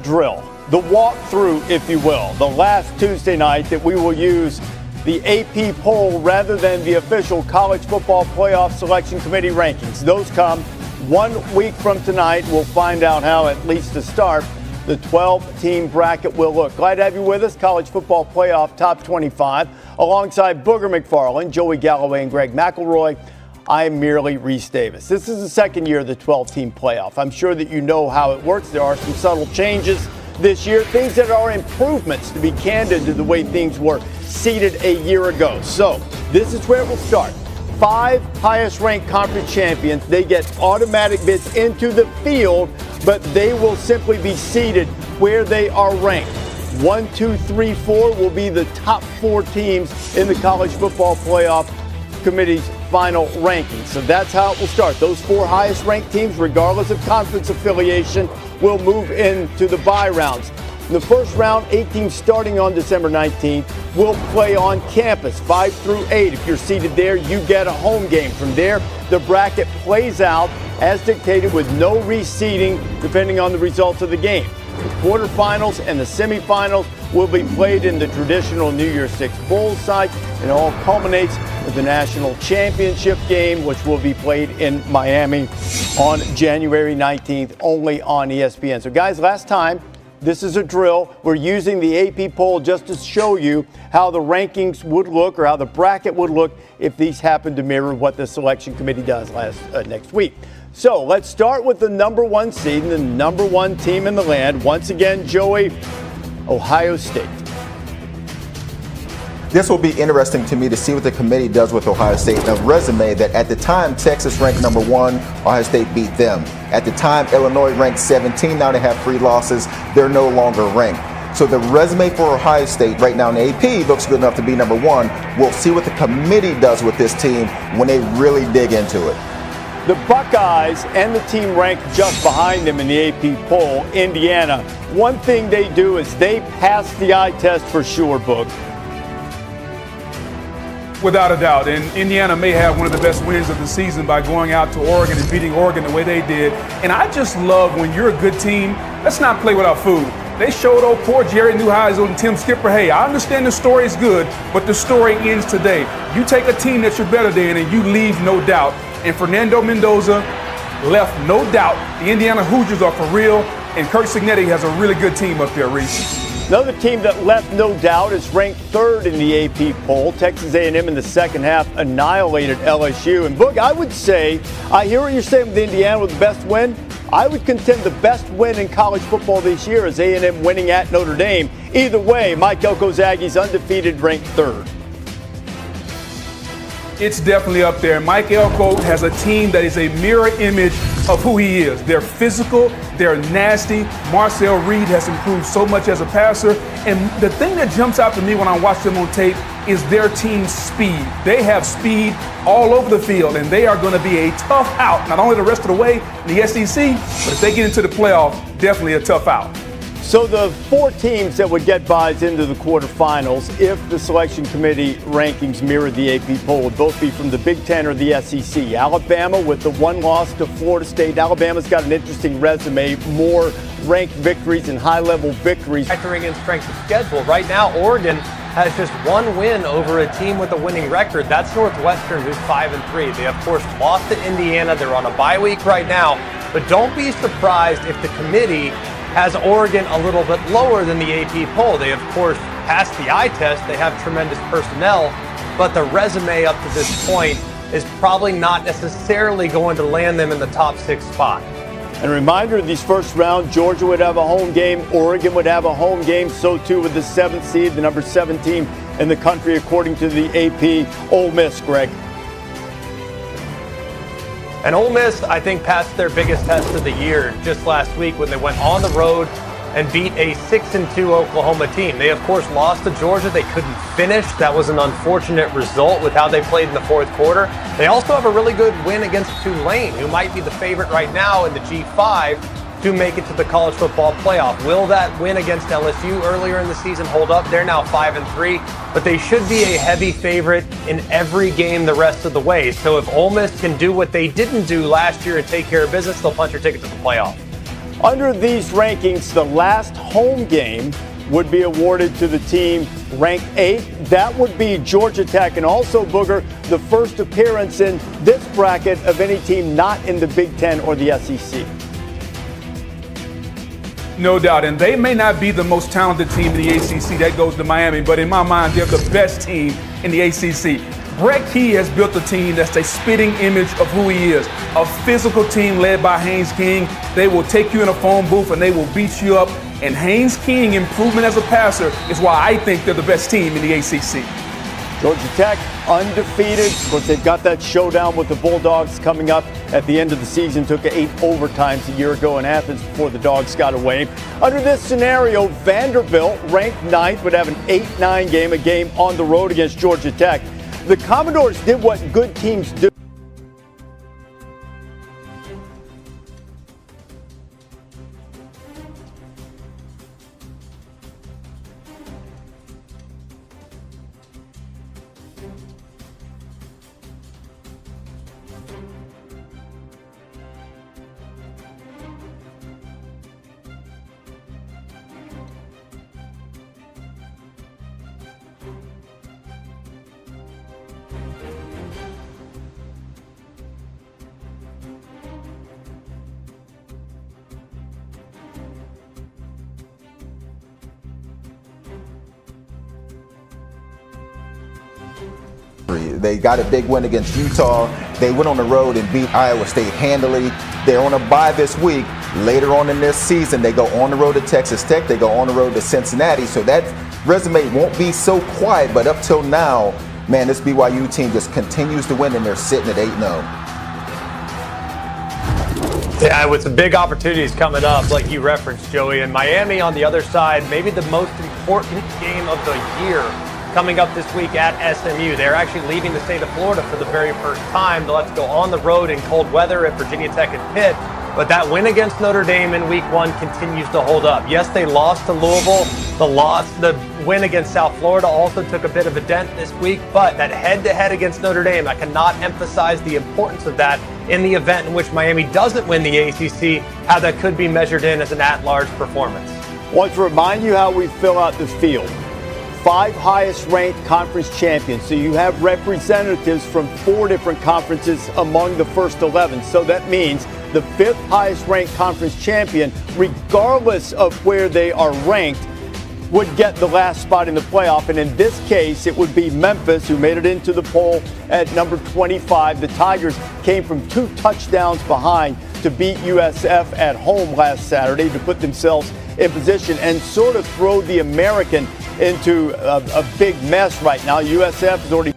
drill, the walkthrough, if you will, the last Tuesday night that we will use the AP poll rather than the official college football playoff selection committee rankings. Those come 1 week from tonight. We'll find out how, at least to start, the 12-team bracket will look. Glad to have you with us. College football playoff top 25 alongside Booger McFarland, Joey Galloway, and Greg McElroy. I'm merely Reese Davis. This is the second year of the 12-team playoff. I'm sure that you know how it works. There are some subtle changes this year, things that are improvements, to be candid, to the way things were seeded a year ago. So this is where it will start. 5 highest-ranked conference champions, they get automatic bids into the field, but they will simply be seeded where they are ranked. 1, 2, 3, 4 will be the top 4 teams in the college football playoff committee's final ranking. So that's how it will start. Those 4 highest-ranked teams, regardless of conference affiliation, will move into the bye rounds. In the first round, 8 teams starting on December 19th will play on campus, 5 through 8. If you're seated there, you get a home game. From there, the bracket plays out as dictated with no reseeding depending on the results of the game. The quarterfinals and the semifinals will be played in the traditional New Year's Six Bowl site, and it all culminates with the national championship game, which will be played in Miami on January 19th, only on ESPN. So, guys, last time, this is a drill. We're using the AP poll just to show you how the rankings would look, or how the bracket would look, if these happen to mirror what the selection committee does next week. So let's start with the number 1 seed and the number 1 team in the land. Once again, Joey, Ohio State. This will be interesting to me to see what the committee does with Ohio State. A resume that at the time Texas ranked number 1, Ohio State beat them. At the time Illinois ranked 17, now they have 3 losses. They're no longer ranked. So the resume for Ohio State right now in AP looks good enough to be number 1. We'll see what the committee does with this team when they really dig into it. The Buckeyes and the team ranked just behind them in the AP poll, Indiana. One thing they do is they pass the eye test for sure, Book. Without a doubt, and Indiana may have one of the best wins of the season by going out to Oregon and beating Oregon the way they did. And I just love when you're a good team, let's not play without food. They showed old poor Jerry Neuheisel and Tim Skipper, hey, I understand the story is good, but the story ends today. You take a team that you're better than and you leave no doubt. And Fernando Mendoza left no doubt. The Indiana Hoosiers are for real, and Kirk Cignetti has a really good team up there, Reese. Another team that left no doubt is ranked 3rd in the AP poll. Texas A&M in the second half annihilated LSU. And, Boog, I would say, I hear what you're saying with Indiana with the best win. I would contend the best win in college football this year is A&M winning at Notre Dame. Either way, Mike Elko's Aggies undefeated, ranked 3rd. It's definitely up there. Mike Elko has a team that is a mirror image of who he is. They're physical, they're nasty. Marcel Reed has improved so much as a passer. And the thing that jumps out to me when I watch them on tape is their team's speed. They have speed all over the field, and they are going to be a tough out, not only the rest of the way in the SEC, but if they get into the playoff, definitely a tough out. So the 4 teams that would get buys into the quarterfinals, if the selection committee rankings mirror the AP poll, would both be from the Big Ten or the SEC. Alabama with the 1 loss to Florida State. Alabama's got an interesting resume, more ranked victories and high-level victories. Factoring in strength of schedule, right now Oregon has just 1 win over a team with a winning record. That's Northwestern, who's 5-3. They, of course, lost to Indiana. They're on a bye week right now. But don't be surprised if the committee has Oregon a little bit lower than the AP poll. They, of course, passed the eye test. They have tremendous personnel, but the resume up to this point is probably not necessarily going to land them in the top 6 spot. And a reminder, these first round, Georgia would have a home game, Oregon would have a home game, so too with the 7th seed, the number 7 team in the country, according to the AP, Ole Miss, Greg. And Ole Miss, I think, passed their biggest test of the year just last week when they went on the road and beat a 6-2 Oklahoma team. They, of course, lost to Georgia. They couldn't finish. That was an unfortunate result with how they played in the 4th quarter. They also have a really good win against Tulane, who might be the favorite right now in the G5 to make it to the college football playoff. Will that win against LSU earlier in the season hold up? They're now 5-3, but they should be a heavy favorite in every game the rest of the way. So if Ole Miss can do what they didn't do last year and take care of business, they'll punch their ticket to the playoff. Under these rankings, the last home game would be awarded to the team ranked 8th. That would be Georgia Tech, and also, Booger, the first appearance in this bracket of any team not in the Big Ten or the SEC. No doubt, and they may not be the most talented team in the ACC. That goes to Miami, but in my mind, they're the best team in the ACC. Brett Key has built a team that's a spitting image of who he is. A physical team led by Haynes King. They will take you in a phone booth and they will beat you up. And Haynes King improvement as a passer is why I think they're the best team in the ACC. Georgia Tech undefeated. Of course, they've got that showdown with the Bulldogs coming up at the end of the season. Took 8 overtimes a year ago in Athens before the Dogs got away. Under this scenario, Vanderbilt, ranked 9th, would have an 8-9 game, a game on the road against Georgia Tech. The Commodores did what good teams do. They got a big win against Utah. They went on the road and beat Iowa State handily. They're on a bye this week. Later on in this season, they go on the road to Texas Tech. They go on the road to Cincinnati. So that resume won't be so quiet. But up till now, man, this BYU team just continues to win, and they're sitting at 8-0. Yeah, with some big opportunities coming up, like you referenced, Joey, and Miami on the other side, maybe the most important game of the year coming up this week at SMU. They're actually leaving the state of Florida for the very first time. Let's go on the road in cold weather at Virginia Tech and Pitt. But that win against Notre Dame in week 1 continues to hold up. Yes, they lost to Louisville. The win against South Florida also took a bit of a dent this week. But that head-to-head against Notre Dame, I cannot emphasize the importance of that in the event in which Miami doesn't win the ACC, how that could be measured in as an at-large performance. I want to remind you how we fill out the field. 5 highest-ranked conference champions. So you have representatives from 4 different conferences among the first 11. So that means the 5th highest-ranked conference champion, regardless of where they are ranked, would get the last spot in the playoff. And in this case, it would be Memphis, who made it into the poll at number 25. The Tigers came from 2 touchdowns behind to beat USF at home last Saturday to put themselves in position and sort of throw the American into a big mess right now. USF has already